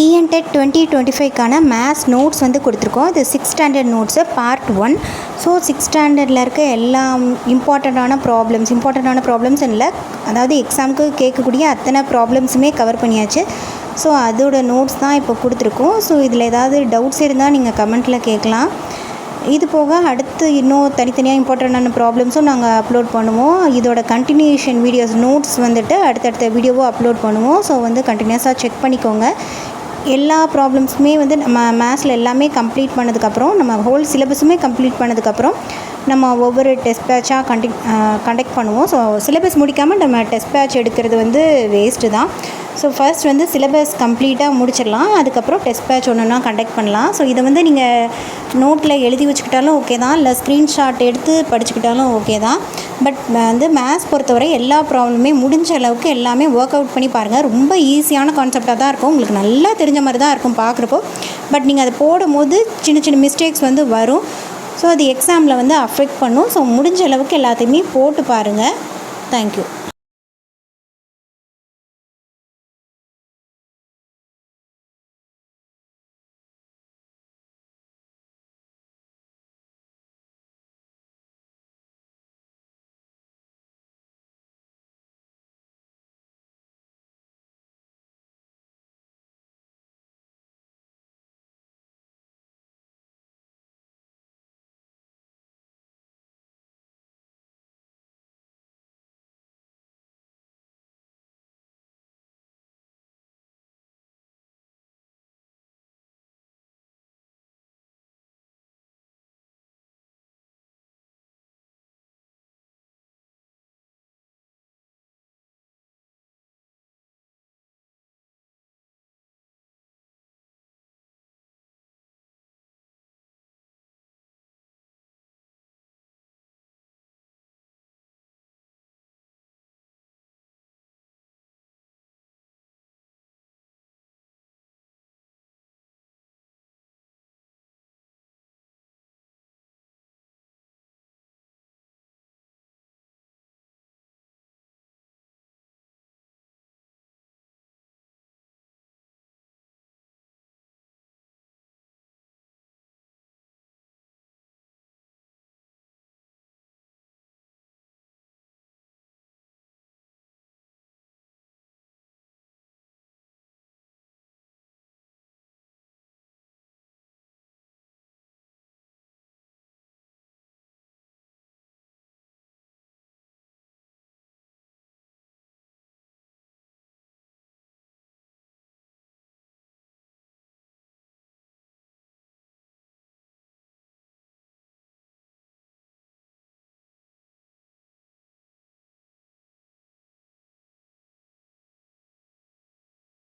TNTET 2025க்கான maths notes வந்து கொடுத்துருக்கோம். இது 6th standard notes part 1. So 6th ஸ்டாண்டர்டில் இருக்க எல்லா இம்பார்ட்டண்ட்டான ப்ராப்ளம்ஸ் இல்லை, அதாவது எக்ஸாமுக்கு கேட்கக்கூடிய அத்தனை ப்ராப்ளம்ஸுமே கவர் பண்ணியாச்சு. ஸோ அதோட நோட்ஸ் தான் இப்போ கொடுத்துருக்கோம். ஸோ இதில் ஏதாவது டவுட்ஸ் இருந்தால் நீங்கள் கமெண்ட்டில் கேட்கலாம். இது போக அடுத்து இன்னும் தனித்தனியாக இம்பார்ட்டண்ட்டான ப்ராப்ளம்ஸும் நாங்கள் அப்லோட் பண்ணுவோம். இதோட கண்டினியூஷன் வீடியோஸ் நோட்ஸ் வந்துட்டு அடுத்தடுத்த வீடியோவும் அப்லோட் பண்ணுவோம். ஸோ வந்து கண்டினியூஸாக செக் பண்ணிக்கோங்க. எல்லா ப்ராப்ளம்ஸுமே வந்து நம்ம மேத்ஸில் எல்லாமே கம்ப்ளீட் பண்ணதுக்கப்புறம், நம்ம ஹோல் சிலபஸுமே கம்ப்ளீட் பண்ணதுக்கப்புறம் நம்ம ஒவ்வொரு டெஸ்ட் பேட்சாக கண்டக்ட் பண்ணுவோம். ஸோ சிலபஸ் முடிக்காமல் நம்ம டெஸ்ட் பேட்ச் எடுக்கிறது வந்து வேஸ்ட்டு தான். ஸோ ஃபர்ஸ்ட் வந்து சிலபஸ் கம்ப்ளீட்டாக முடிச்சிடலாம், அதுக்கப்புறம் டெஸ்ட் பேட்ச் ஒன்றுனா கண்டக்ட் பண்ணலாம். ஸோ இதை வந்து நீங்கள் நோட்டில் எழுதி வச்சுக்கிட்டாலும் ஓகே தான், இல்லை ஸ்க்ரீன்ஷாட் எடுத்து படிச்சுக்கிட்டாலும் ஓகே தான். பட் வந்து மேத்ஸ் பொறுத்தவரை எல்லா ப்ராப்ளமே முடிஞ்ச அளவுக்கு எல்லாமே ஒர்க் அவுட் பண்ணி பாருங்கள். ரொம்ப ஈஸியான கான்செப்டாக தான் இருக்கும், உங்களுக்கு நல்லா தெரிஞ்ச மாதிரி தான் இருக்கும் பார்க்குறப்போ. பட் நீங்கள் அதை போடும்போது சின்ன சின்ன மிஸ்டேக்ஸ் வந்து வரும். ஸோ அது எக்ஸாமில் வந்து அஃபெக்ட் பண்ணும். ஸோ முடிஞ்ச அளவுக்கு எல்லாத்தையுமே போட்டு பாருங்கள். தேங்க்யூ.